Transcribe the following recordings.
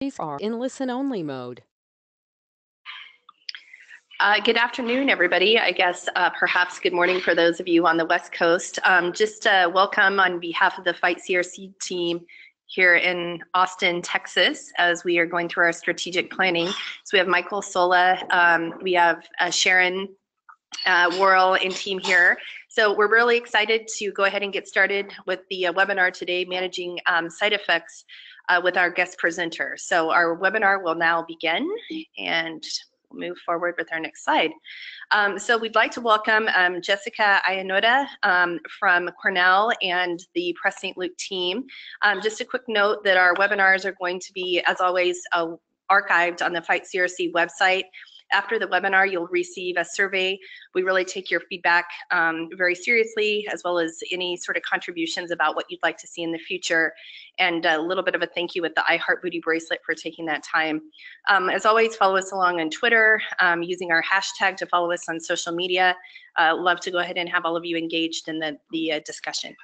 These are in listen-only mode. Good afternoon, everybody. I guess perhaps good morning for those of you on the West Coast. Just welcome on behalf of the Fight CRC team here in Austin, Texas, as we are going through our strategic planning. So we have Michael Sola, we have Sharon Worrell and team here. So we're really excited to go ahead and get started with the webinar today, Managing Side Effects with our guest presenter. So our webinar will now begin, and we'll move forward with our next slide. So we'd like to welcome Jessica Ayanoda from Cornell and the Press St. Luke team. Just a quick note that our webinars are going to be, as always, archived on the Fight CRC website. After the webinar, you'll receive a survey. We really take your feedback very seriously, as well as any sort of contributions about what you'd like to see in the future, and a little bit of a thank you with the iHeartBooty bracelet for taking that time. As always, follow us along on Twitter, using our hashtag to follow us on social media. Love to go ahead and have all of you engaged in the discussion.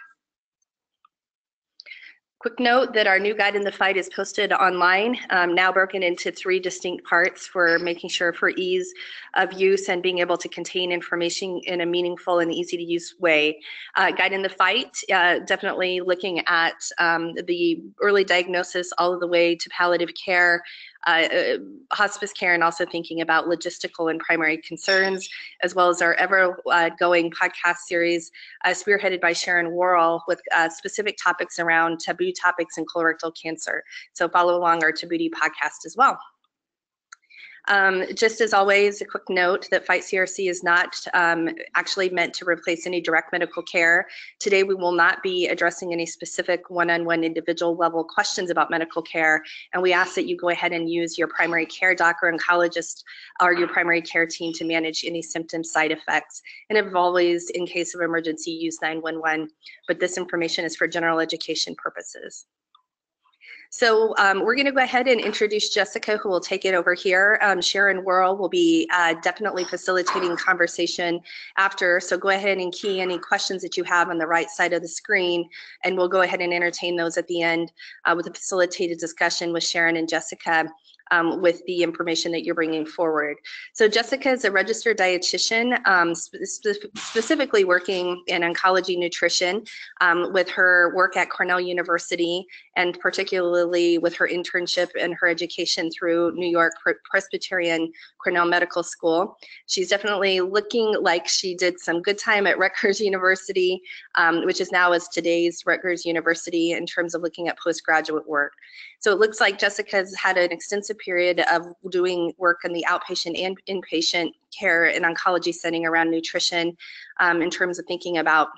Quick note that our new Guide in the Fight is posted online, now broken into 3 distinct parts for making sure for ease of use and being able to contain information in a meaningful and easy to use way. Guide in the Fight, definitely looking at the early diagnosis all the way to palliative care, hospice care, and also thinking about logistical and primary concerns, as well as our ever-going podcast series spearheaded by Sharon Worrell with specific topics around taboo topics in colorectal cancer. So follow along our Tabooty podcast as well. Just as always, a quick note that Fight CRC is not actually meant to replace any direct medical care. Today, we will not be addressing any specific one-on-one individual level questions about medical care, and we ask that you go ahead and use your primary care doc or oncologist or your primary care team to manage any symptom side effects. And if always, in case of emergency, use 911, but this information is for general education purposes. So we're going to go ahead and introduce Jessica, who will take it over here. Sharon Worrell will be definitely facilitating conversation after, so go ahead and key any questions that you have on the right side of the screen, and we'll go ahead and entertain those at the end with a facilitated discussion with Sharon and Jessica with the information that you're bringing forward. So Jessica is a registered dietitian, specifically working in oncology nutrition with her work at Cornell University, and particularly with her internship and her education through New York Presbyterian Cornell Medical School. She's definitely looking like she did some good time at Rutgers University, which is now as today's Rutgers University in terms of looking at postgraduate work. So it looks like Jessica's had an extensive period of doing work in the outpatient and inpatient care and oncology setting around nutrition, in terms of thinking about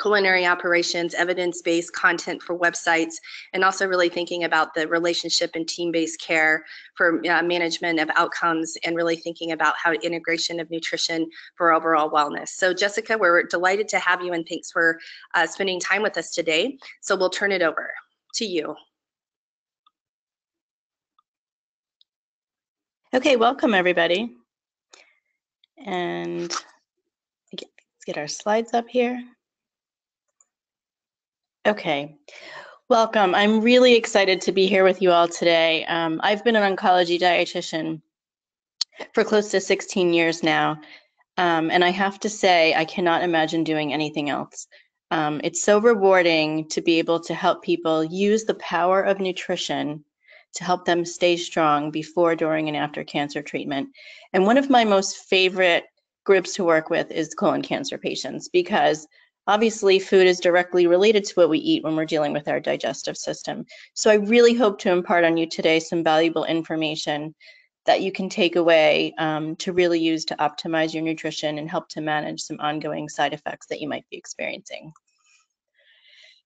culinary operations, evidence-based content for websites, and also really thinking about the relationship and team-based care for management of outcomes, and really thinking about how integration of nutrition for overall wellness. So Jessica, we're delighted to have you, and thanks for spending time with us today. So we'll turn it over to you. Okay, welcome everybody. And let's get our slides up here. Okay, welcome. I'm really excited to be here with you all today. I've been an oncology dietitian for close to 16 years now, and I have to say I cannot imagine doing anything else. It's so rewarding to be able to help people use the power of nutrition to help them stay strong before, during, and after cancer treatment. And one of my most favorite groups to work with is colon cancer patients, because obviously food is directly related to what we eat when we're dealing with our digestive system. So I really hope to impart on you today some valuable information that you can take away to really use to optimize your nutrition and help to manage some ongoing side effects that you might be experiencing.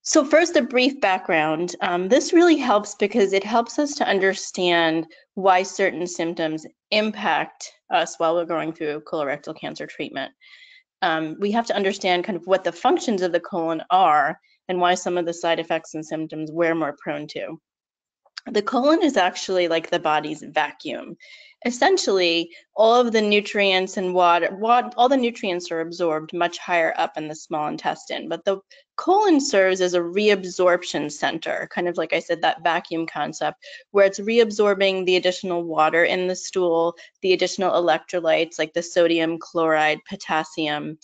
So first, a brief background. This really helps because it helps us to understand why certain symptoms impact us while we're going through colorectal cancer treatment. We have to understand kind of what the functions of the colon are and why some of the side effects and symptoms we're more prone to. The colon is actually like the body's vacuum. essentially all of the nutrients and all the nutrients are absorbed much higher up in the small intestine, but the colon serves as a reabsorption center, kind of like I said, that vacuum concept, where it's reabsorbing the additional water in the stool, the additional electrolytes like the sodium, chloride, potassium.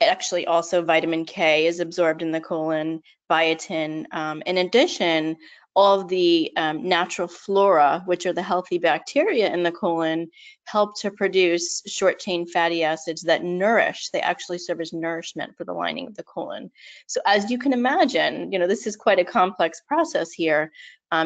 Actually also vitamin K is absorbed in the colon, biotin. In addition, all of the natural flora, which are the healthy bacteria in the colon, help to produce short chain fatty acids that nourish. They actually serve as nourishment for the lining of the colon. So as you can imagine, this is quite a complex process here.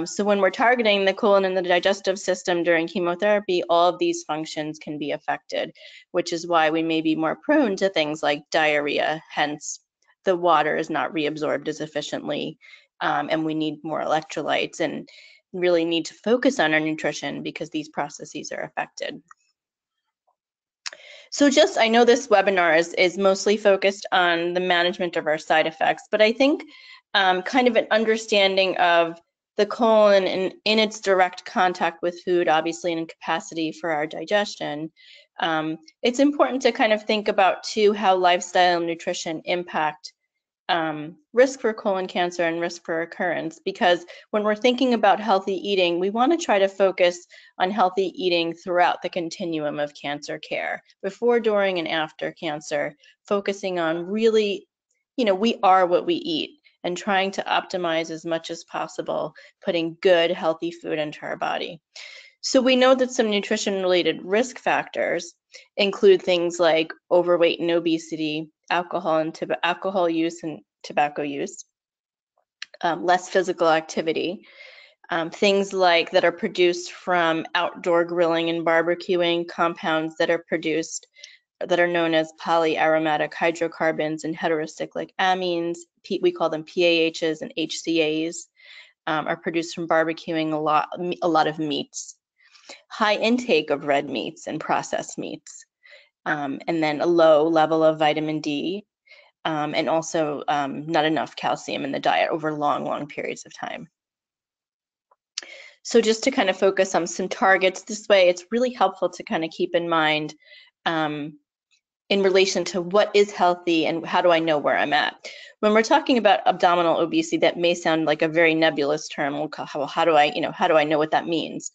So when we're targeting the colon and the digestive system during chemotherapy, all of these functions can be affected, which is why we may be more prone to things like diarrhea, hence the water is not reabsorbed as efficiently. And we need more electrolytes and really need to focus on our nutrition because these processes are affected. So I know this webinar is mostly focused on the management of our side effects, but I think kind of an understanding of the colon in its direct contact with food, obviously in capacity for our digestion, it's important to kind of think about too how lifestyle and nutrition impact risk for colon cancer and risk for recurrence, because when we're thinking about healthy eating, we want to try to focus on healthy eating throughout the continuum of cancer care, before, during, and after cancer, focusing on really, we are what we eat, and trying to optimize as much as possible, putting good, healthy food into our body. So we know that some nutrition-related risk factors include things like overweight and obesity, alcohol use and tobacco use, less physical activity, things like that are produced from outdoor grilling and barbecuing, compounds that are produced that are known as polyaromatic hydrocarbons and heterocyclic amines, we call them PAHs and HCAs, are produced from barbecuing a lot of meats. High intake of red meats and processed meats, and then a low level of vitamin D, and also not enough calcium in the diet over long periods of time. So just to kind of focus on some targets this way, it's really helpful to kind of keep in mind in relation to what is healthy and how do I know where I'm at. When we're talking about abdominal obesity, that may sound like a very nebulous term. How do I know what that means?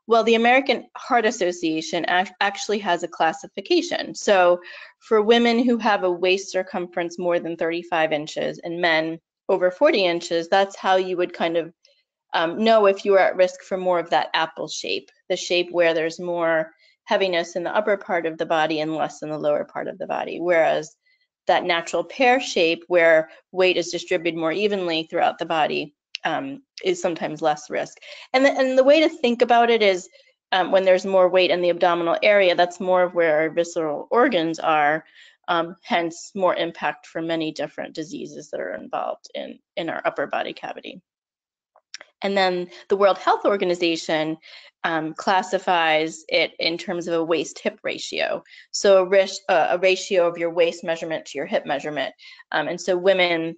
Well, the American Heart Association actually has a classification. So for women who have a waist circumference more than 35 inches and men over 40 inches, that's how you would kind of know if you are at risk for more of that apple shape, the shape where there's more heaviness in the upper part of the body and less in the lower part of the body. Whereas that natural pear shape where weight is distributed more evenly throughout the body is sometimes less risk. And the way to think about it is when there's more weight in the abdominal area, that's more of where our visceral organs are, hence more impact for many different diseases that are involved in our upper body cavity. And then the World Health Organization classifies it in terms of a waist-hip ratio. So a ratio of your waist measurement to your hip measurement. And so women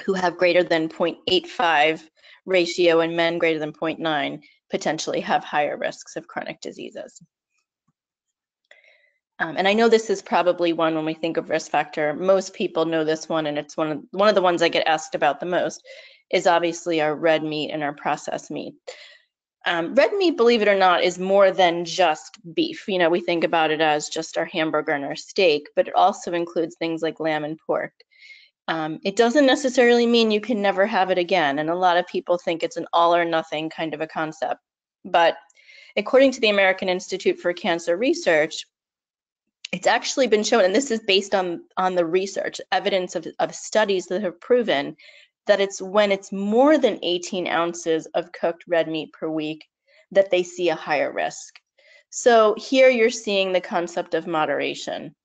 who have greater than 0.85 ratio and men greater than 0.9 potentially have higher risks of chronic diseases. And I know this is probably one when we think of risk factor. Most people know this one, and it's one of the ones I get asked about the most, is obviously our red meat and our processed meat. Red meat, believe it or not, is more than just beef. We think about it as just our hamburger and our steak, but it also includes things like lamb and pork. It doesn't necessarily mean you can never have it again, and a lot of people think it's an all or nothing kind of a concept. But according to the American Institute for Cancer Research, it's actually been shown, and this is based on the research, evidence of studies that have proven that it's when it's more than 18 ounces of cooked red meat per week that they see a higher risk. So here you're seeing the concept of moderation.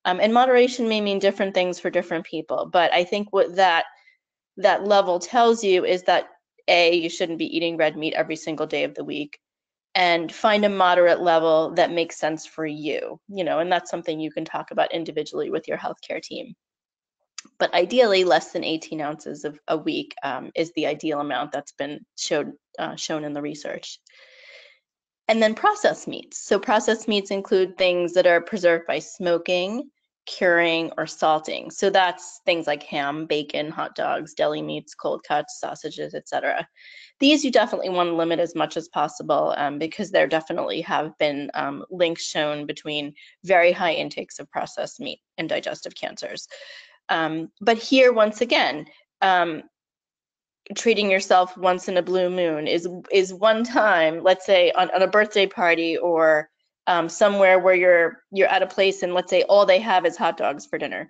And moderation may mean different things for different people, but I think what that level tells you is that A, you shouldn't be eating red meat every single day of the week, and find a moderate level that makes sense for you, and that's something you can talk about individually with your healthcare team. But ideally, less than 18 ounces of a week is the ideal amount that's been shown in the research. And then processed meats. So processed meats include things that are preserved by smoking, curing, or salting. So that's things like ham, bacon, hot dogs, deli meats, cold cuts, sausages, etc. These you definitely want to limit as much as possible because there definitely have been links shown between very high intakes of processed meat and digestive cancers. But here, once again, treating yourself once in a blue moon is one time, let's say on a birthday party or somewhere where you're at a place and let's say all they have is hot dogs for dinner.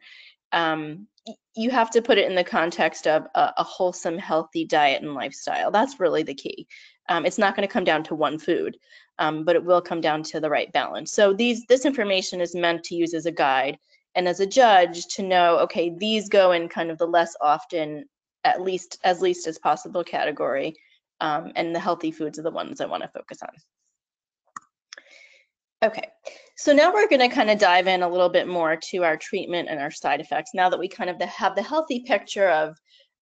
You have to put it in the context of a wholesome, healthy diet and lifestyle. That's really the key. It's not going to come down to one food, but it will come down to the right balance. So this information is meant to use as a guide and as a judge to know, okay, these go in kind of the less often, as least as possible category, and the healthy foods are the ones I want to focus on. Okay, so now we're going to kind of dive in a little bit more to our treatment and our side effects. Now that we kind of have the healthy picture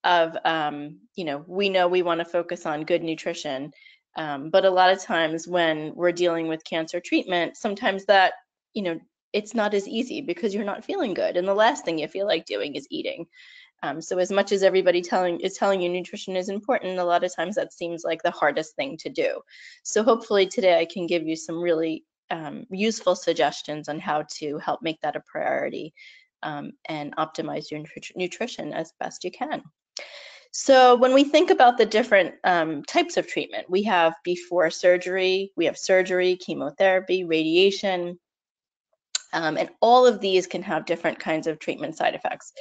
of you know, we know we want to focus on good nutrition, but a lot of times when we're dealing with cancer treatment, sometimes that, you know, it's not as easy because you're not feeling good, and the last thing you feel like doing is eating. So as much as everybody is telling you nutrition is important, a lot of times that seems like the hardest thing to do. So hopefully today I can give you some really useful suggestions on how to help make that a priority and optimize your nutrition as best you can. So when we think about the different types of treatment, we have before surgery, we have surgery, chemotherapy, radiation, and all of these can have different kinds of treatment side effects.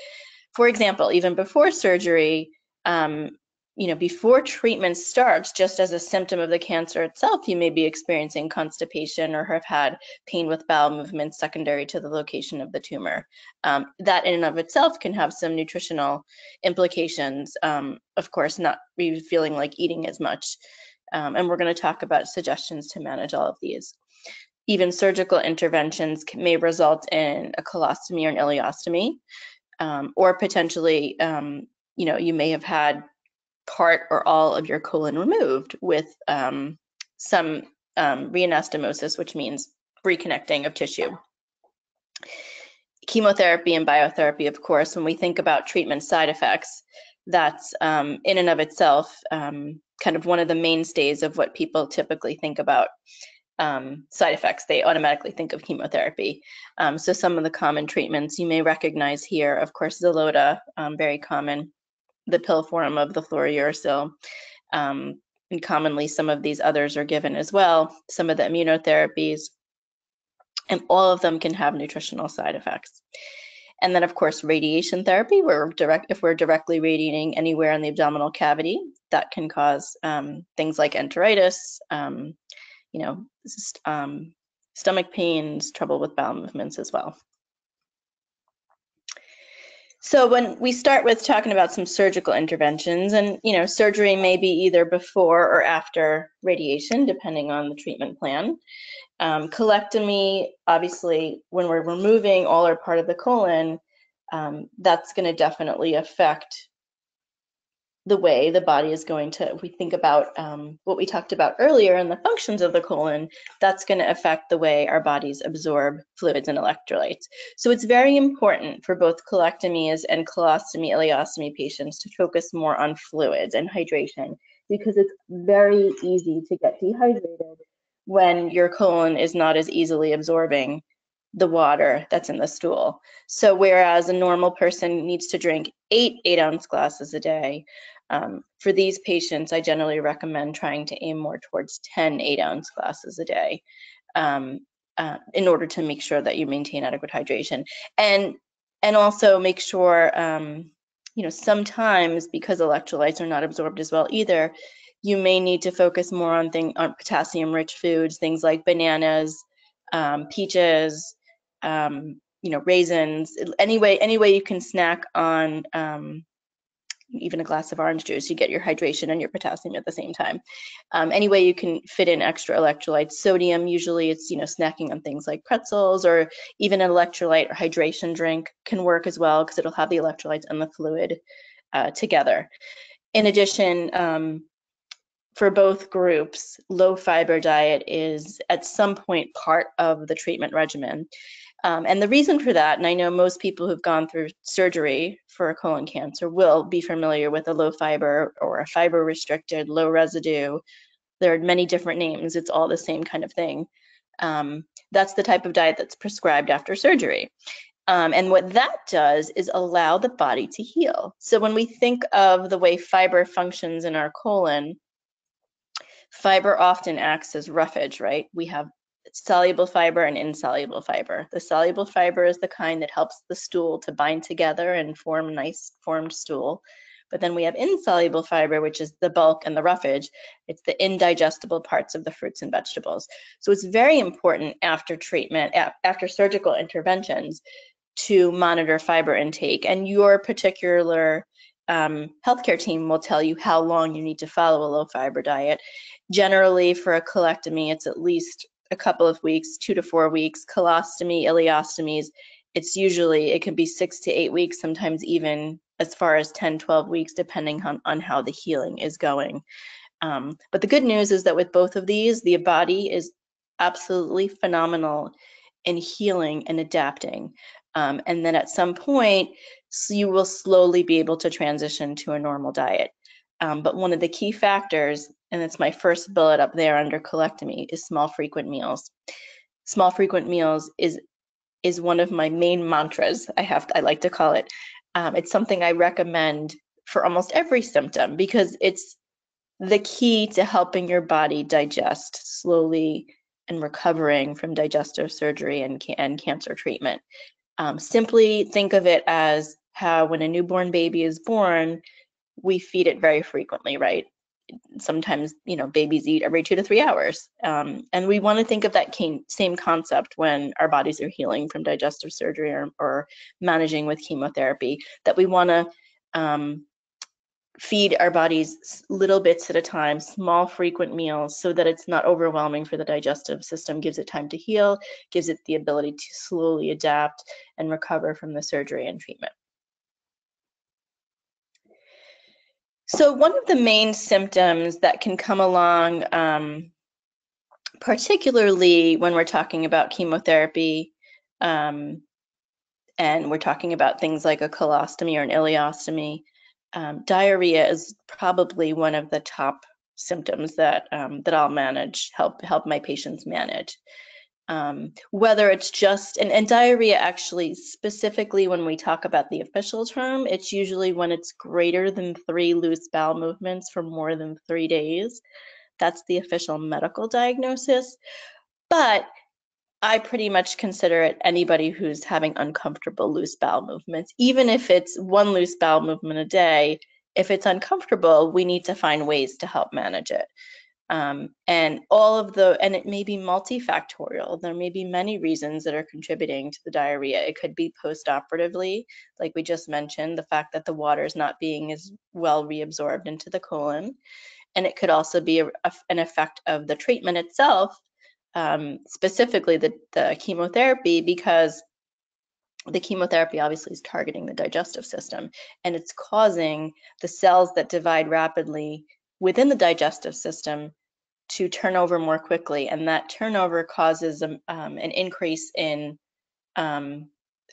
For example, even before surgery, you know, before treatment starts, just as a symptom of the cancer itself, you may be experiencing constipation or have had pain with bowel movements secondary to the location of the tumor. That in and of itself can have some nutritional implications. Of course, not really feeling like eating as much. And we're going to talk about suggestions to manage all of these. Even surgical interventions may result in a colostomy or an ileostomy. Or potentially, you know, you may have had part or all of your colon removed with some reanastomosis, which means reconnecting of tissue. Chemotherapy and biotherapy, of course, when we think about treatment side effects, that's in and of itself kind of one of the mainstays of what people typically think about. Side effects, they automatically think of chemotherapy. So some of the common treatments you may recognize here, of course, Xeloda, very common, the pill form of the fluorouracil, and commonly some of these others are given as well, some of the immunotherapies, and all of them can have nutritional side effects. And then, of course, radiation therapy, where if we're directly radiating anywhere in the abdominal cavity, that can cause things like enteritis, you know, stomach pains, trouble with bowel movements as well. So when we start with talking about some surgical interventions, and you know, surgery may be either before or after radiation, depending on the treatment plan. Colectomy, obviously, when we're removing all or part of the colon, that's going to definitely affect the way the body is going to, if we think about what we talked about earlier and the functions of the colon, that's going to affect the way our bodies absorb fluids and electrolytes. So it's very important for both colectomies and colostomy, ileostomy patients to focus more on fluids and hydration, because it's very easy to get dehydrated when your colon is not as easily absorbing the water that's in the stool. So whereas a normal person needs to drink 8 8-ounce glasses a day, for these patients, I generally recommend trying to aim more towards 10 8-ounce glasses a day in order to make sure that you maintain adequate hydration. And also make sure, you know, sometimes because electrolytes are not absorbed as well either, you may need to focus more on potassium-rich foods, things like bananas, peaches, you know, raisins. Any way you can snack on even a glass of orange juice, you get your hydration and your potassium at the same time. Any way you can fit in extra electrolytes. Sodium, usually it's, you know, snacking on things like pretzels, or even an electrolyte or hydration drink can work as well, because it'll have the electrolytes and the fluid together. In addition, for both groups, low fiber diet is at some point part of the treatment regimen. And the reason for that, and I know most people who've gone through surgery for colon cancer will be familiar with a low fiber or a fiber restricted, low residue. There are many different names. It's all the same kind of thing. That's the type of diet that's prescribed after surgery. And what that does is allow the body to heal. So when we think of the way fiber functions in our colon, fiber often acts as roughage, right? We have soluble fiber and insoluble fiber. The soluble fiber is the kind that helps the stool to bind together and form a nice formed stool. But then we have insoluble fiber, which is the bulk and the roughage. It's the indigestible parts of the fruits and vegetables. So it's very important after treatment, after surgical interventions, to monitor fiber intake. And your particular healthcare team will tell you how long you need to follow a low fiber diet. Generally, for a colectomy, it's at least a couple of weeks, 2 to 4 weeks. Colostomy, ileostomies, it can be 6 to 8 weeks, sometimes even as far as 10, 12 weeks, depending on how the healing is going. But the good news is that with both of these, the body is absolutely phenomenal in healing and adapting. And then at some point, you will slowly be able to transition to a normal diet. But one of the key factors, and it's my first bullet up there under colectomy, is small frequent meals. Small frequent meals is one of my main mantras, I like to call it. It's something I recommend for almost every symptom because it's the key to helping your body digest slowly and recovering from digestive surgery and cancer treatment. Simply think of it as how when a newborn baby is born, we feed it very frequently, right? Sometimes, babies eat every 2 to 3 hours. And we want to think of that same concept when our bodies are healing from digestive surgery or managing with chemotherapy, that we want to feed our bodies little bits at a time, small frequent meals, so that it's not overwhelming for the digestive system, gives it time to heal, gives it the ability to slowly adapt and recover from the surgery and treatment. So one of the main symptoms that can come along, particularly when we're talking about chemotherapy, and we're talking about things like a colostomy or an ileostomy, diarrhea is probably one of the top symptoms that I'll manage, help my patients manage. Whether it's just, and diarrhea actually, specifically when we talk about the official term, it's usually when it's greater than 3 loose bowel movements for more than 3 days. That's the official medical diagnosis. But I pretty much consider it anybody who's having uncomfortable loose bowel movements. Even if it's 1 loose bowel movement a day, if it's uncomfortable, we need to find ways to help manage it. And it may be multifactorial. There may be many reasons that are contributing to the diarrhea. It could be post-operatively, like we just mentioned, the fact that the water is not being as well reabsorbed into the colon. And it could also be an effect of the treatment itself, specifically the chemotherapy, because the chemotherapy obviously is targeting the digestive system, and it's causing the cells that divide rapidly within the digestive system to turn over more quickly, and that turnover causes an increase in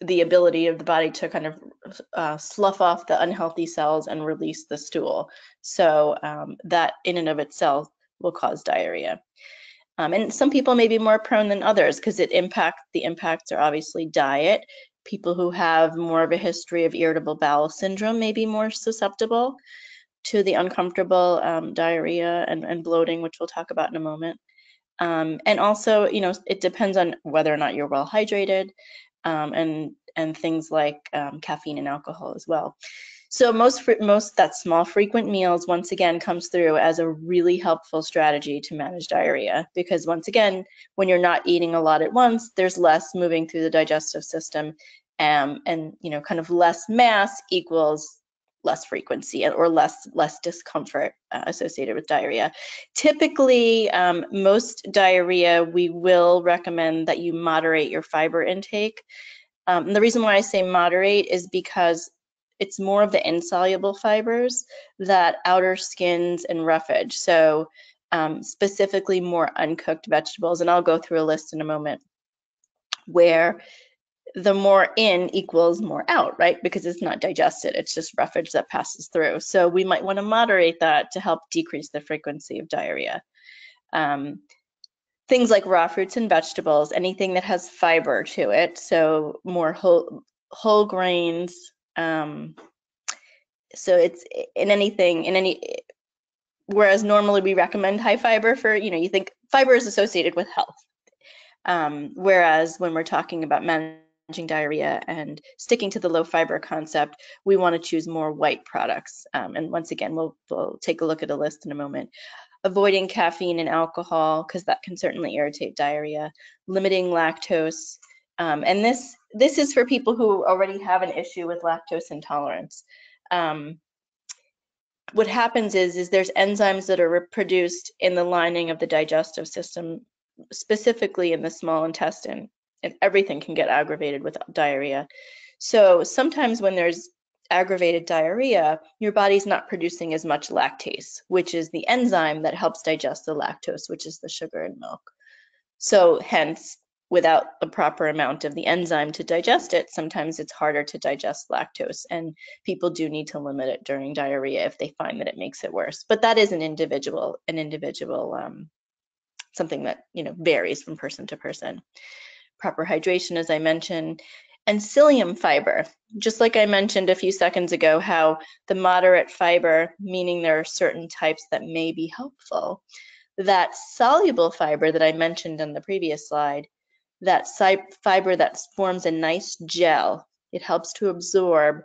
the ability of the body to kind of slough off the unhealthy cells and release the stool. So that in and of itself will cause diarrhea. And some people may be more prone than others because the impacts are obviously diet. People who have more of a history of irritable bowel syndrome may be more susceptible to the uncomfortable diarrhea and bloating, which we'll talk about in a moment. And also, it depends on whether or not you're well hydrated, and things like caffeine and alcohol as well. So most that small frequent meals, once again, comes through as a really helpful strategy to manage diarrhea, because once again, when you're not eating a lot at once, there's less moving through the digestive system, and kind of less mass equals less frequency or less discomfort associated with diarrhea. Typically, most diarrhea, we will recommend that you moderate your fiber intake. And the reason why I say moderate is because it's more of the insoluble fibers, that outer skins and roughage. So specifically more uncooked vegetables, and I'll go through a list in a moment, where the more in equals more out, right? Because it's not digested, it's just roughage that passes through. So we might want to moderate that to help decrease the frequency of diarrhea. Things like raw fruits and vegetables, anything that has fiber to it, so more whole grains. So it's in any, whereas normally we recommend high fiber for, you think fiber is associated with health. Whereas when we're talking about managing diarrhea and sticking to the low fiber concept, we want to choose more white products. And once again, we'll take a look at a list in a moment. Avoiding caffeine and alcohol, because that can certainly irritate diarrhea. Limiting lactose. And this is for people who already have an issue with lactose intolerance. What happens is there's enzymes that are produced in the lining of the digestive system, specifically in the small intestine, and everything can get aggravated with diarrhea. So sometimes when there's aggravated diarrhea, your body's not producing as much lactase, which is the enzyme that helps digest the lactose, which is the sugar in milk. So hence, without a proper amount of the enzyme to digest it, sometimes it's harder to digest lactose, and people do need to limit it during diarrhea if they find that it makes it worse. But that is an individual something that varies from person to person. Proper hydration, as I mentioned, and psyllium fiber. Just like I mentioned a few seconds ago, how the moderate fiber, meaning there are certain types that may be helpful, that soluble fiber that I mentioned in the previous slide, that fiber that forms a nice gel, it helps to absorb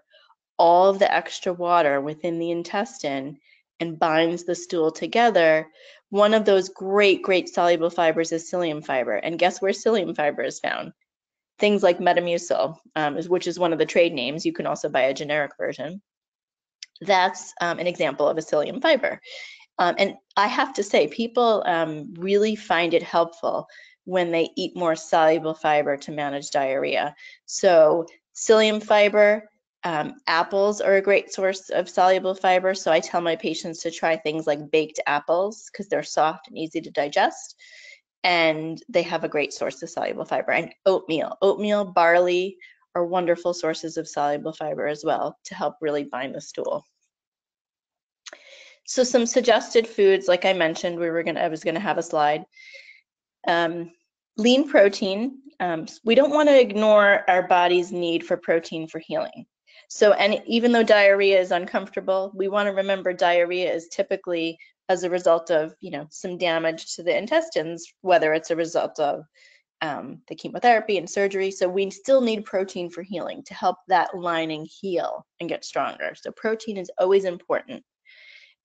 all of the extra water within the intestine and binds the stool together. One of those great soluble fibers is psyllium fiber. And guess where psyllium fiber is found? Things like Metamucil, which is one of the trade names. You can also buy a generic version. That's an example of a psyllium fiber. And I have to say, people really find it helpful when they eat more soluble fiber to manage diarrhea. So psyllium fiber, apples are a great source of soluble fiber. So I tell my patients to try things like baked apples because they're soft and easy to digest. And they have a great source of soluble fiber. And oatmeal, barley are wonderful sources of soluble fiber as well to help really bind the stool. So some suggested foods, like I mentioned, I was gonna have a slide. Lean protein. We don't want to ignore our body's need for protein for healing. So, and even though diarrhea is uncomfortable, we want to remember diarrhea is typically as a result of, some damage to the intestines, whether it's a result of the chemotherapy and surgery. So we still need protein for healing to help that lining heal and get stronger. So protein is always important.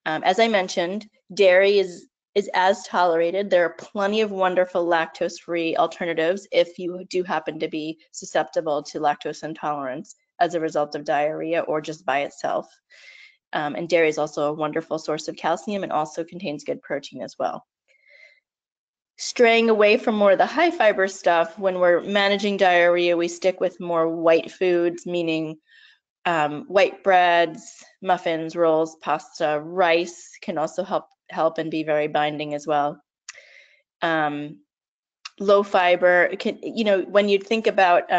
As I mentioned, dairy is as tolerated. There are plenty of wonderful lactose-free alternatives if you do happen to be susceptible to lactose intolerance as a result of diarrhea or just by itself. And dairy is also a wonderful source of calcium and also contains good protein as well. Straying away from more of the high fiber stuff, when we're managing diarrhea, we stick with more white foods, meaning white breads, muffins, rolls, pasta. Rice can also help and be very binding as well. Low fiber, when you think about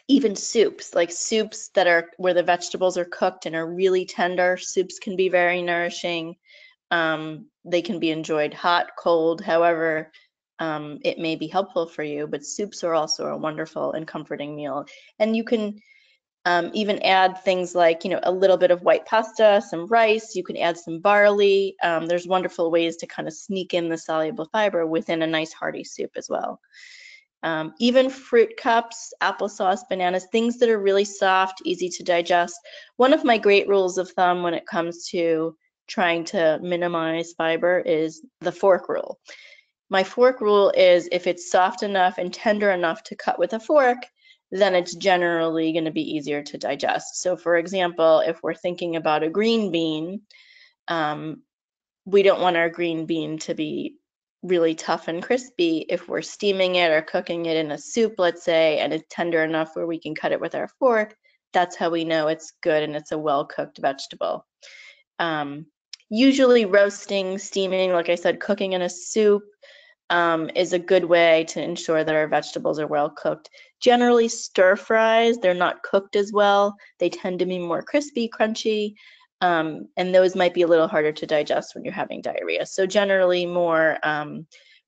even soups, like soups that are where the vegetables are cooked and are really tender, soups can be very nourishing. They can be enjoyed hot, cold, however it may be helpful for you, but soups are also a wonderful and comforting meal. And you can even add things like, a little bit of white pasta, some rice, you can add some barley. There's wonderful ways to kind of sneak in the soluble fiber within a nice hearty soup as well. Even fruit cups, applesauce, bananas, things that are really soft, easy to digest. One of my great rules of thumb when it comes to trying to minimize fiber is the fork rule. My fork rule is if it's soft enough and tender enough to cut with a fork, then it's generally going to be easier to digest. So for example, if we're thinking about a green bean, we don't want our green bean to be really tough and crispy. If we're steaming it or cooking it in a soup, let's say, and it's tender enough where we can cut it with our fork, That's how we know it's good and it's a well-cooked vegetable. Usually roasting, steaming, like I said, cooking in a soup is a good way to ensure that our vegetables are well cooked. Generally stir fries, they're not cooked as well. They tend to be more crispy, crunchy, and those might be a little harder to digest when you're having diarrhea. So generally more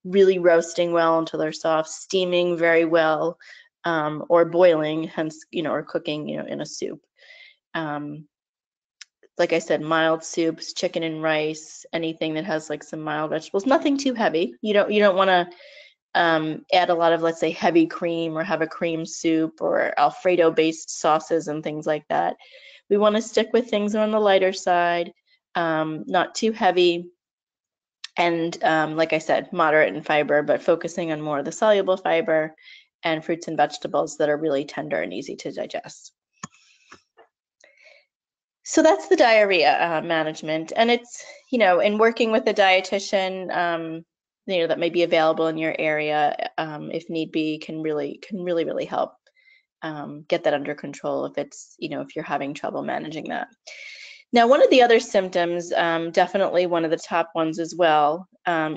really roasting well until they're soft, steaming very well, or boiling, hence, or cooking, in a soup. Like I said, mild soups, chicken and rice, anything that has like some mild vegetables, nothing too heavy. You don't want to add a lot of, let's say, heavy cream or have a cream soup or Alfredo-based sauces and things like that. We want to stick with things on the lighter side, not too heavy, and like I said, moderate in fiber, but focusing on more of the soluble fiber and fruits and vegetables that are really tender and easy to digest. So that's the diarrhea management, and it's, in working with a dietitian, that may be available in your area, if need be, can really help get that under control if it's, if you're having trouble managing that. Now, one of the other symptoms, definitely one of the top ones as well,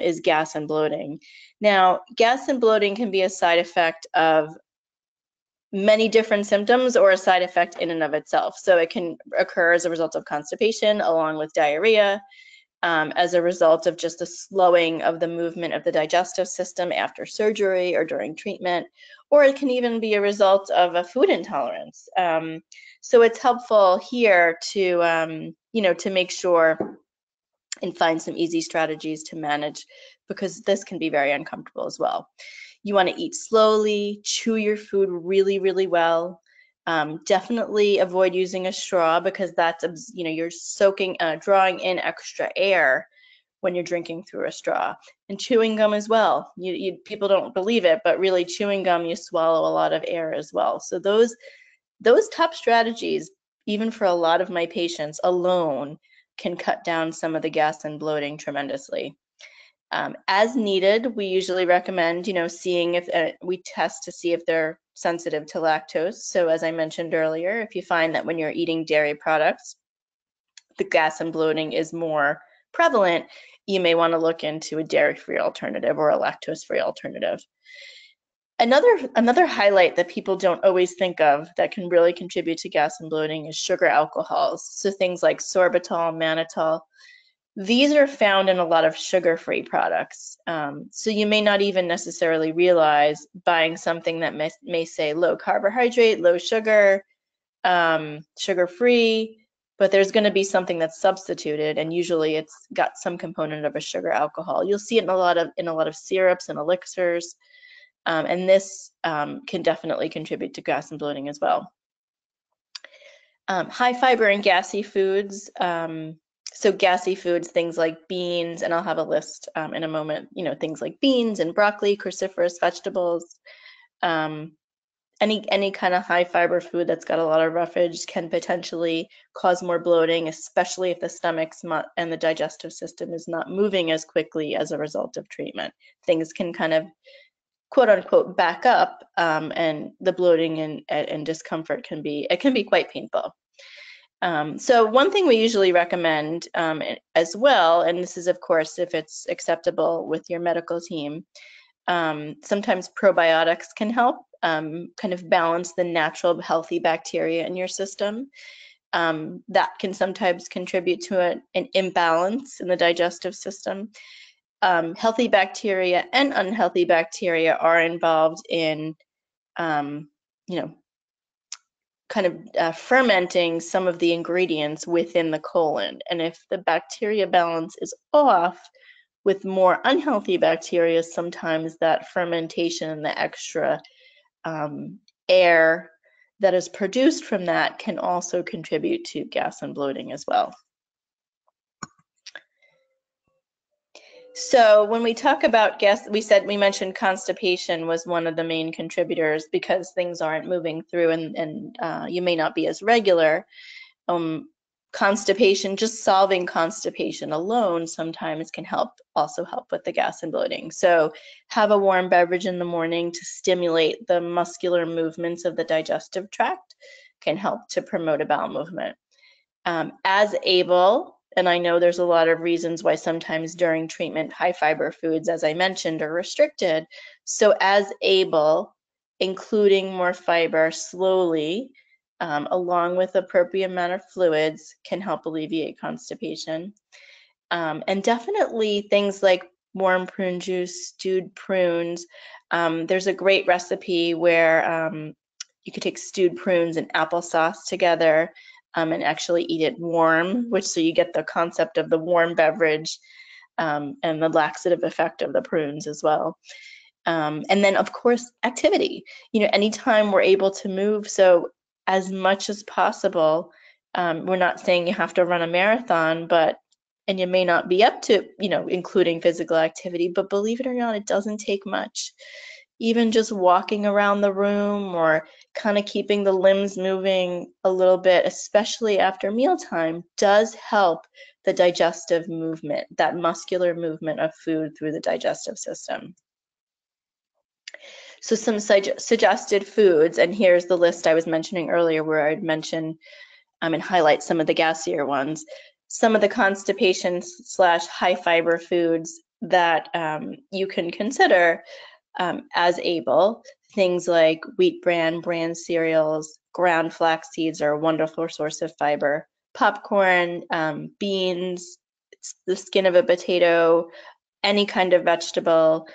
is gas and bloating. Now, gas and bloating can be a side effect of many different symptoms or a side effect in and of itself. So it can occur as a result of constipation along with diarrhea, as a result of just a slowing of the movement of the digestive system after surgery or during treatment, or it can even be a result of a food intolerance. So it's helpful here to, to make sure and find some easy strategies to manage, because this can be very uncomfortable as well. You want to eat slowly, chew your food really, really well. Definitely avoid using a straw, because that's, you're drawing in extra air when you're drinking through a straw. And chewing gum as well. People don't believe it, but really chewing gum, you swallow a lot of air as well. So those top strategies, even for a lot of my patients alone, can cut down some of the gas and bloating tremendously. As needed, we usually recommend, seeing if we test to see if they're sensitive to lactose. So as I mentioned earlier, if you find that when you're eating dairy products, the gas and bloating is more prevalent, you may want to look into a dairy-free alternative or a lactose-free alternative. Another highlight that people don't always think of that can really contribute to gas and bloating is sugar alcohols. So things like sorbitol, mannitol. These are found in a lot of sugar-free products. So you may not even necessarily realize buying something that may say low carbohydrate, low sugar, sugar-free, but there's going to be something that's substituted, and usually it's got some component of a sugar alcohol. You'll see it in a lot of syrups and elixirs, and this can definitely contribute to gas and bloating as well. High fiber and gassy foods. So gassy foods, things like beans, and I'll have a list in a moment, things like beans and broccoli, cruciferous vegetables. Any kind of high fiber food that's got a lot of roughage can potentially cause more bloating, especially if the stomach and the digestive system is not moving as quickly as a result of treatment. Things can kind of, quote unquote, back up, and the bloating and discomfort can be quite painful. So one thing we usually recommend as well, and this is of course if it's acceptable with your medical team, sometimes probiotics can help kind of balance the natural healthy bacteria in your system. That can sometimes contribute to an imbalance in the digestive system. Healthy bacteria and unhealthy bacteria are involved in, kind of fermenting some of the ingredients within the colon. And if the bacteria balance is off with more unhealthy bacteria, sometimes that fermentation and the extra air that is produced from that can also contribute to gas and bloating as well. So when we talk about gas, we mentioned constipation was one of the main contributors because things aren't moving through and you may not be as regular. Constipation, just solving constipation alone sometimes can also help with the gas and bloating. So have a warm beverage in the morning to stimulate the muscular movements of the digestive tract can help to promote a bowel movement. As able, and I know there's a lot of reasons why sometimes during treatment high fiber foods, as I mentioned, are restricted. So as able, including more fiber slowly, along with appropriate amount of fluids, can help alleviate constipation. And definitely things like warm prune juice, stewed prunes. There's a great recipe where you could take stewed prunes and applesauce together and actually eat it warm, which so you get the concept of the warm beverage and the laxative effect of the prunes as well. And then of course, activity. Anytime we're able to move, so as much as possible, we're not saying you have to run a marathon, and you may not be up to, including physical activity, but believe it or not, it doesn't take much. Even just walking around the room or kind of keeping the limbs moving a little bit, especially after mealtime, does help the digestive movement, that muscular movement of food through the digestive system. So some suggested foods, and here's the list I was mentioning earlier where I'd mention and highlight some of the gassier ones. Some of the constipation / high fiber foods that you can consider as able, things like wheat bran cereals, ground flax seeds are a wonderful source of fiber, popcorn, beans, the skin of a potato, any kind of vegetable,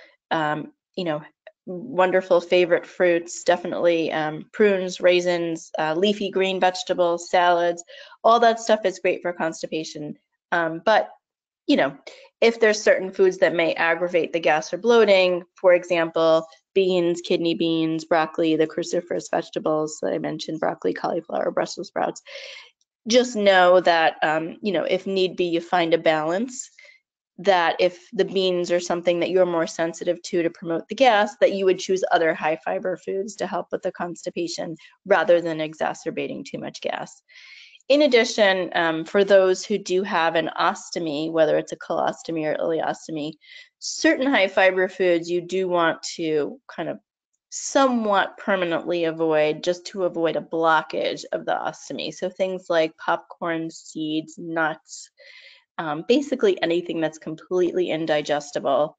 wonderful favorite fruits, definitely prunes, raisins, leafy green vegetables, salads, all that stuff is great for constipation. But if there's certain foods that may aggravate the gas or bloating, for example, beans, kidney beans, broccoli, the cruciferous vegetables that I mentioned, broccoli, cauliflower, Brussels sprouts, just know that, if need be, you find a balance, that if the beans are something that you're more sensitive to promote the gas, that you would choose other high fiber foods to help with the constipation rather than exacerbating too much gas. In addition, for those who do have an ostomy, whether it's a colostomy or ileostomy, certain high fiber foods you do want to kind of somewhat permanently avoid, just to avoid a blockage of the ostomy. So things like popcorn, seeds, nuts, basically anything that's completely indigestible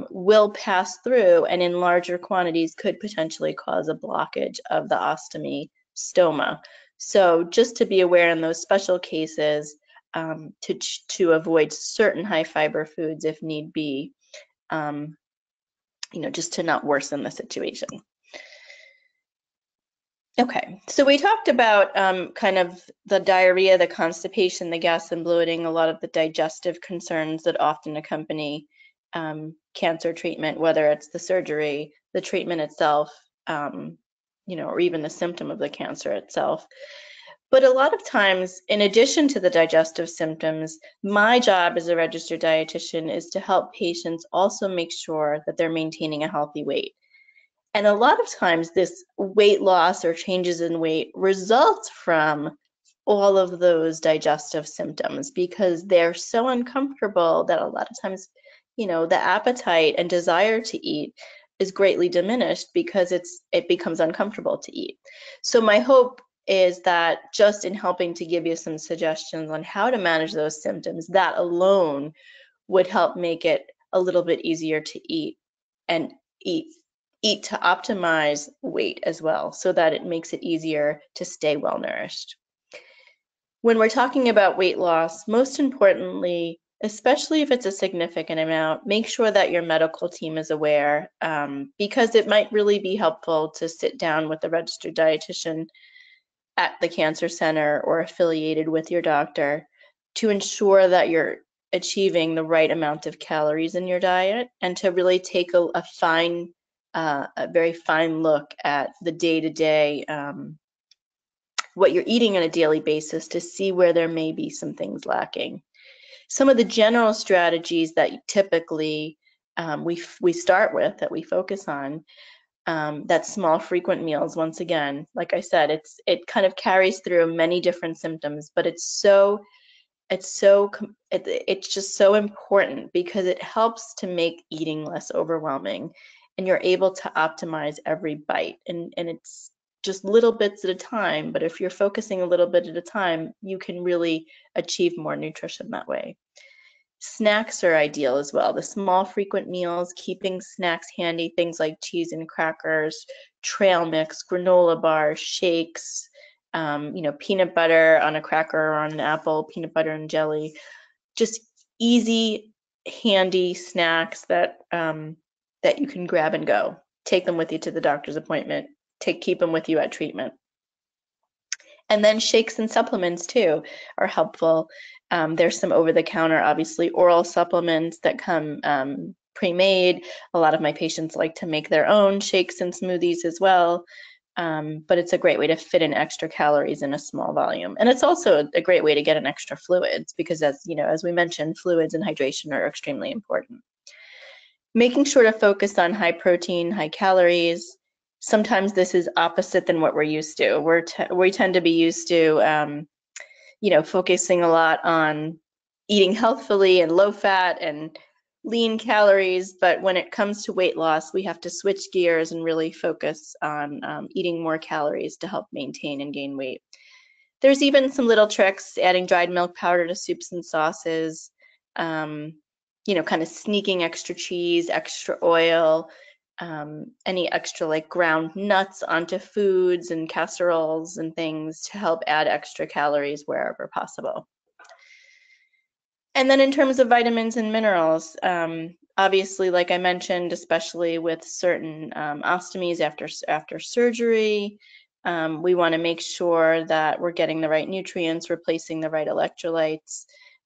will pass through and in larger quantities could potentially cause a blockage of the ostomy stoma. So just to be aware in those special cases to avoid certain high fiber foods if need be, just to not worsen the situation. Okay, so we talked about kind of the diarrhea, the constipation, the gas and bloating, a lot of the digestive concerns that often accompany cancer treatment, whether it's the surgery, the treatment itself, or even the symptom of the cancer itself. But a lot of times, in addition to the digestive symptoms, my job as a registered dietitian is to help patients also make sure that they're maintaining a healthy weight. And a lot of times this weight loss or changes in weight results from all of those digestive symptoms because they're so uncomfortable that a lot of times, the appetite and desire to eat is greatly diminished because it becomes uncomfortable to eat. So my hope is that just in helping to give you some suggestions on how to manage those symptoms, that alone would help make it a little bit easier to eat and eat to optimize weight as well, so that it makes it easier to stay well nourished. When we're talking about weight loss, most importantly, especially if it's a significant amount, make sure that your medical team is aware because it might really be helpful to sit down with a registered dietitian at the cancer center or affiliated with your doctor to ensure that you're achieving the right amount of calories in your diet and to really take a very fine look at the day-to-day, what you're eating on a daily basis to see where there may be some things lacking. Some of the general strategies that typically we start with, that we focus on, that small frequent meals. Once again, like I said, it kind of carries through many different symptoms, but it's just so important because it helps to make eating less overwhelming and you're able to optimize every bite. And just little bits at a time, but if you're focusing a little bit at a time, you can really achieve more nutrition that way. Snacks are ideal as well. The small frequent meals, keeping snacks handy, things like cheese and crackers, trail mix, granola bars, shakes, peanut butter on a cracker or on an apple, peanut butter and jelly, just easy, handy snacks that you can grab and go. Take them with you to the doctor's appointment. Keep them with you at treatment. And then shakes and supplements too are helpful. There's some over-the-counter, obviously, oral supplements that come pre-made. A lot of my patients like to make their own shakes and smoothies as well. But it's a great way to fit in extra calories in a small volume. And it's also a great way to get in extra fluids because, as we mentioned, fluids and hydration are extremely important. Making sure to focus on high protein, high calories. Sometimes this is opposite than what we're used to. We tend to be used to, focusing a lot on eating healthfully and low fat and lean calories. But when it comes to weight loss, we have to switch gears and really focus on eating more calories to help maintain and gain weight. There's even some little tricks, adding dried milk powder to soups and sauces, kind of sneaking extra cheese, extra oil, any extra like ground nuts onto foods and casseroles and things to help add extra calories wherever possible. And then in terms of vitamins and minerals, obviously, like I mentioned, especially with certain ostomies after surgery, we want to make sure that we're getting the right nutrients, replacing the right electrolytes.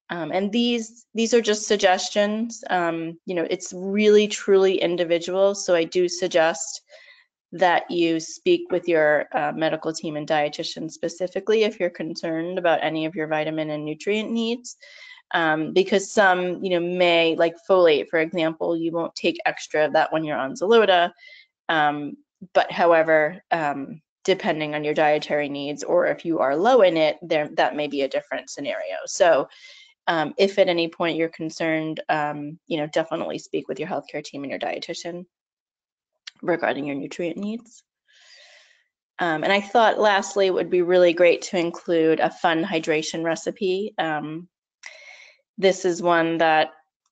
And these are just suggestions. It's really, truly individual. So I do suggest that you speak with your medical team and dietitian specifically if you're concerned about any of your vitamin and nutrient needs. Because some, may, like folate, for example, you won't take extra of that when you're on Xeloda. But however, depending on your dietary needs or if you are low in it, that may be a different scenario. So if at any point you're concerned, definitely speak with your healthcare team and your dietitian regarding your nutrient needs. And I thought lastly it would be really great to include a fun hydration recipe. This is one that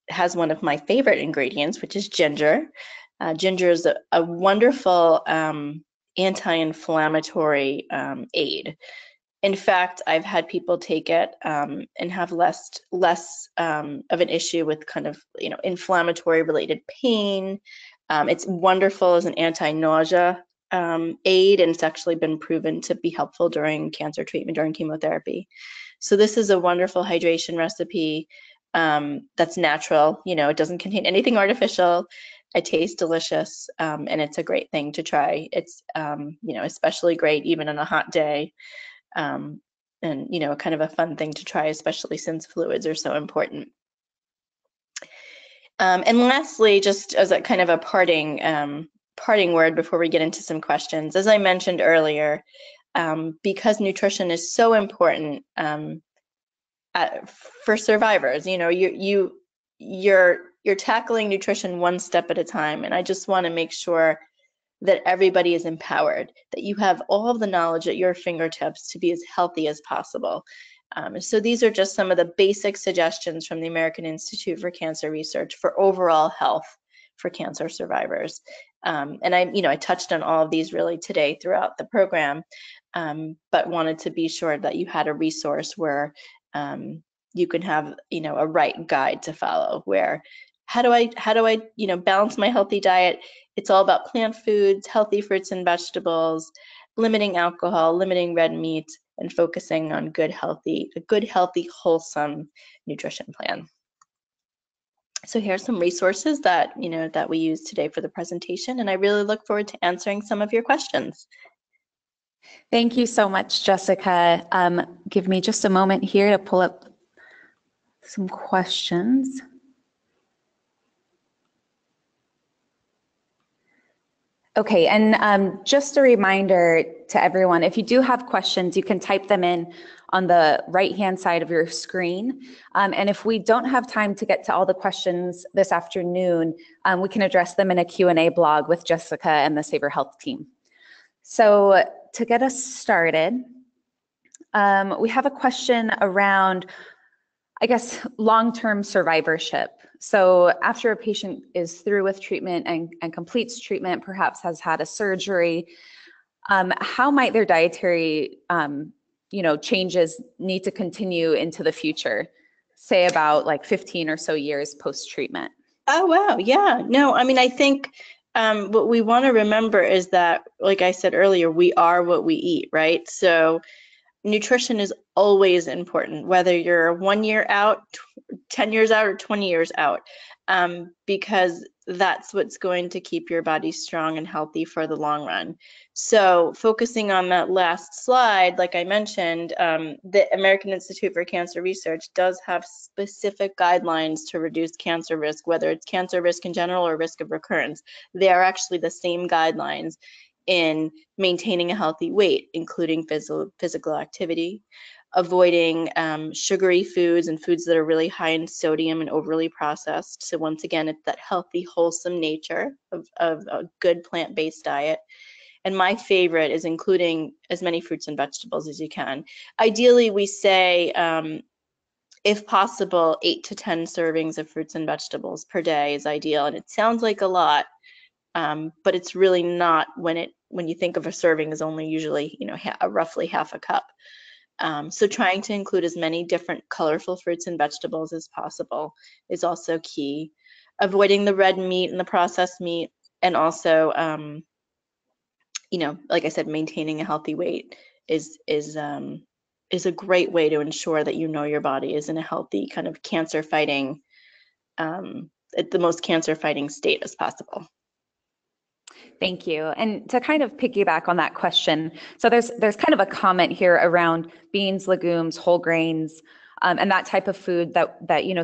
has one of my favorite ingredients, which is ginger. Ginger is a wonderful anti-inflammatory aid. In fact, I've had people take it and have less of an issue with kind of inflammatory related pain. It's wonderful as an anti-nausea aid, and it's actually been proven to be helpful during cancer treatment, during chemotherapy. So this is a wonderful hydration recipe that's natural. It doesn't contain anything artificial. It tastes delicious, and it's a great thing to try. It's especially great even on a hot day. And kind of a fun thing to try, especially since fluids are so important. And lastly, just as a kind of a parting word before we get into some questions, as I mentioned earlier, because nutrition is so important for survivors, you're tackling nutrition one step at a time, and I just want to make sure that everybody is empowered, that you have all of the knowledge at your fingertips to be as healthy as possible. So these are just some of the basic suggestions from the American Institute for Cancer Research for overall health for cancer survivors. And I touched on all of these really today throughout the program, but wanted to be sure that you had a resource where you can have a right guide to follow. Where how do I balance my healthy diet? It's all about plant foods, healthy fruits and vegetables, limiting alcohol, limiting red meat, and focusing on a good, healthy, wholesome nutrition plan. So here's some resources that we use today for the presentation, and I really look forward to answering some of your questions. Thank you so much, Jessica. Give me just a moment here to pull up some questions. Okay, and just a reminder to everyone, if you do have questions, you can type them in on the right-hand side of your screen. And if we don't have time to get to all the questions this afternoon, we can address them in a Q&A blog with Jessica and the Save Your Health team. So to get us started, we have a question around, I guess, long-term survivorship. So after a patient is through with treatment and completes treatment, perhaps has had a surgery, how might their dietary changes need to continue into the future, say about like 15 or so years post-treatment? Oh, wow. Yeah. No, I mean, I think what we want to remember is that, like I said earlier, we are what we eat, right? So nutrition is always important, whether you're 1 year out, 10 years out, or 20 years out, because that's what's going to keep your body strong and healthy for the long run. So focusing on that last slide, like I mentioned, the American Institute for Cancer Research does have specific guidelines to reduce cancer risk, whether it's cancer risk in general or risk of recurrence. They are actually the same guidelines in maintaining a healthy weight, including physical activity, avoiding sugary foods and foods that are really high in sodium and overly processed. So once again, it's that healthy, wholesome nature of a good plant-based diet. And my favorite is including as many fruits and vegetables as you can. Ideally, we say, if possible, 8 to 10 servings of fruits and vegetables per day is ideal. And it sounds like a lot, but it's really not when you think of a serving as only usually, roughly half a cup. So trying to include as many different colorful fruits and vegetables as possible is also key. Avoiding the red meat and the processed meat, and also, like I said, maintaining a healthy weight is a great way to ensure that your body is in a healthy kind of cancer fighting, at the most cancer fighting state as possible. Thank you. And to kind of piggyback on that question, so there's kind of a comment here around beans, legumes, whole grains, and that type of food that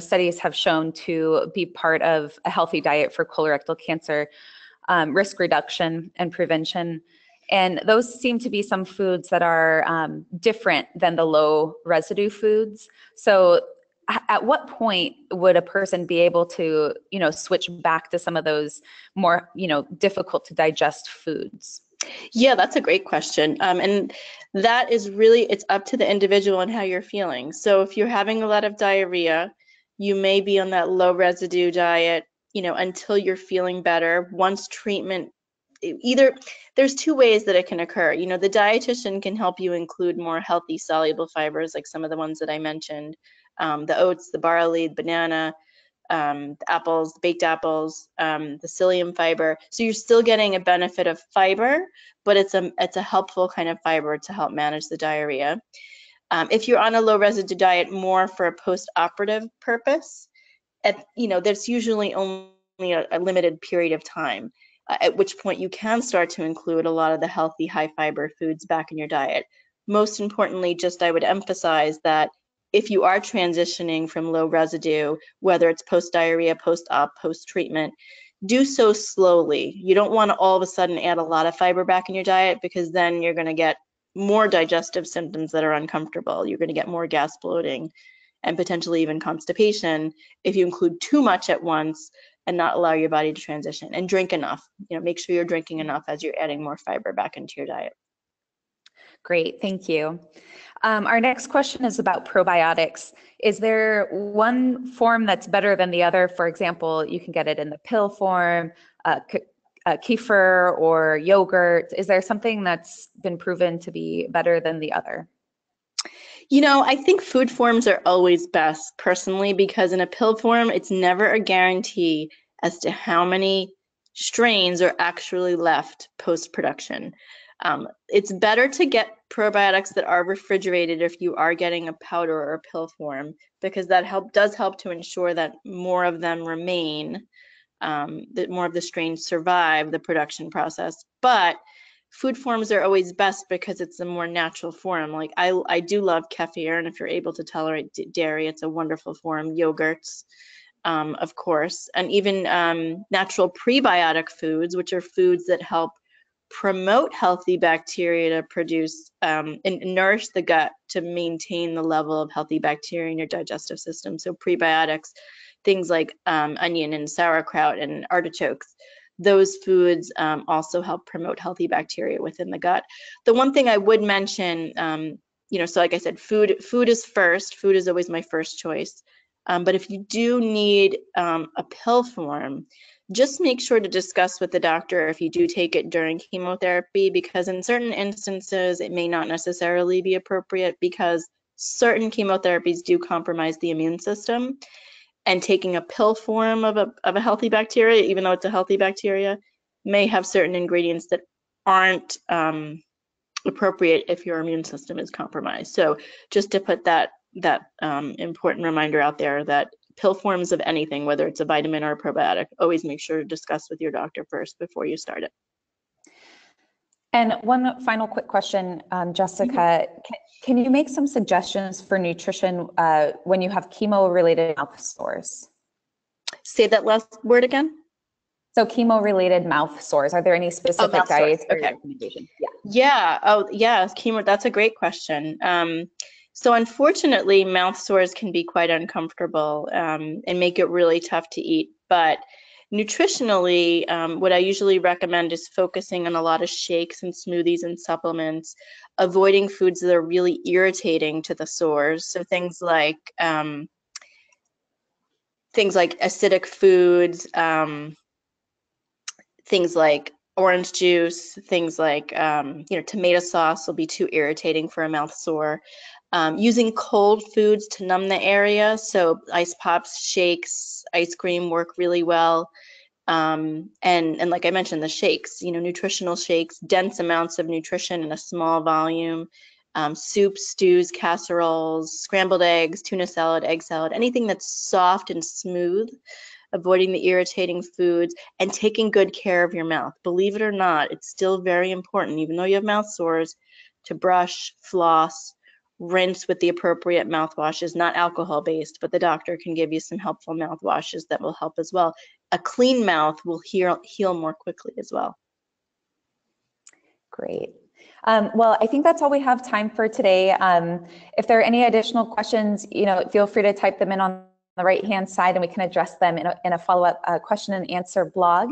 studies have shown to be part of a healthy diet for colorectal cancer risk reduction and prevention. And those seem to be some foods that are different than the low residue foods. So at what point would a person be able to, switch back to some of those more, difficult to digest foods? Yeah, that's a great question. And that is really, it's up to the individual and how you're feeling. So if you're having a lot of diarrhea, you may be on that low residue diet, until you're feeling better. Once treatment, there's two ways that it can occur. The dietitian can help you include more healthy soluble fibers, like some of the ones that I mentioned. The oats, the barley, the banana, the apples, the baked apples, the psyllium fiber. So you're still getting a benefit of fiber, but it's a helpful kind of fiber to help manage the diarrhea. If you're on a low residue diet more for a post-operative purpose, there's usually only a limited period of time, at which point you can start to include a lot of the healthy high fiber foods back in your diet. Most importantly, I would emphasize that if you are transitioning from low residue, whether it's post-diarrhea, post-op, post-treatment, do so slowly. You don't want to all of a sudden add a lot of fiber back in your diet, because then you're going to get more digestive symptoms that are uncomfortable. You're going to get more gas bloating and potentially even constipation if you include too much at once and not allow your body to transition. And drink enough. Make sure you're drinking enough as you're adding more fiber back into your diet. Great, thank you. Our next question is about probiotics. Is there one form that's better than the other? For example, you can get it in the pill form, kefir or yogurt. Is there something that's been proven to be better than the other? I think food forms are always best personally, because in a pill form, it's never a guarantee as to how many strains are actually left post-production. It's better to get probiotics that are refrigerated if you are getting a powder or a pill form, because that does help to ensure that more of them remain, that more of the strains survive the production process. But food forms are always best because it's a more natural form. Like I do love kefir, and if you're able to tolerate dairy, it's a wonderful form. Yogurts, of course, and even natural prebiotic foods, which are foods that help promote healthy bacteria to produce and nourish the gut to maintain the level of healthy bacteria in your digestive system. So prebiotics, things like onion and sauerkraut and artichokes, those foods also help promote healthy bacteria within the gut. The one thing I would mention, so like I said, food is first. Food is always my first choice. But if you do need a pill form, just make sure to discuss with the doctor if you do take it during chemotherapy, because in certain instances, it may not necessarily be appropriate because certain chemotherapies do compromise the immune system. And taking a pill form of a healthy bacteria, even though it's a healthy bacteria, may have certain ingredients that aren't appropriate if your immune system is compromised. So just to put that important reminder out there that pill forms of anything, whether it's a vitamin or a probiotic, always make sure to discuss with your doctor first before you start it. And one final quick question, Jessica, can you make some suggestions for nutrition when you have chemo-related mouth sores? Say that last word again. So chemo-related mouth sores, are there any specific dietary recommendations? Yeah. Oh, yeah. Chemo. That's a great question. So unfortunately, mouth sores can be quite uncomfortable and make it really tough to eat. But nutritionally, what I usually recommend is focusing on a lot of shakes and smoothies and supplements, avoiding foods that are really irritating to the sores. So things like acidic foods, things like orange juice, things like tomato sauce will be too irritating for a mouth sore. Using cold foods to numb the area, so ice pops, shakes, ice cream work really well. And like I mentioned, the shakes, nutritional shakes, dense amounts of nutrition in a small volume, soups, stews, casseroles, scrambled eggs, tuna salad, egg salad, anything that's soft and smooth, avoiding the irritating foods, and taking good care of your mouth. Believe it or not, it's still very important, even though you have mouth sores, to brush, floss, rinse with the appropriate mouthwashes, not alcohol-based, but the doctor can give you some helpful mouthwashes that will help as well. A clean mouth will heal more quickly as well. Great. Well, I think that's all we have time for today. If there are any additional questions, feel free to type them in on the right-hand side and we can address them in a follow-up question and answer blog.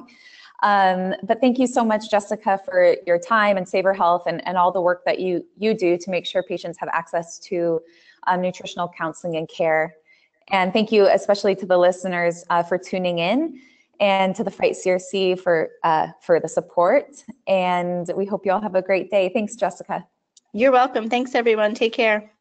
But thank you so much, Jessica, for your time and Savor Health and all the work that you do to make sure patients have access to nutritional counseling and care. And thank you especially to the listeners for tuning in, and to the Fight CRC for the support. And we hope you all have a great day. Thanks, Jessica. You're welcome. Thanks, everyone. Take care.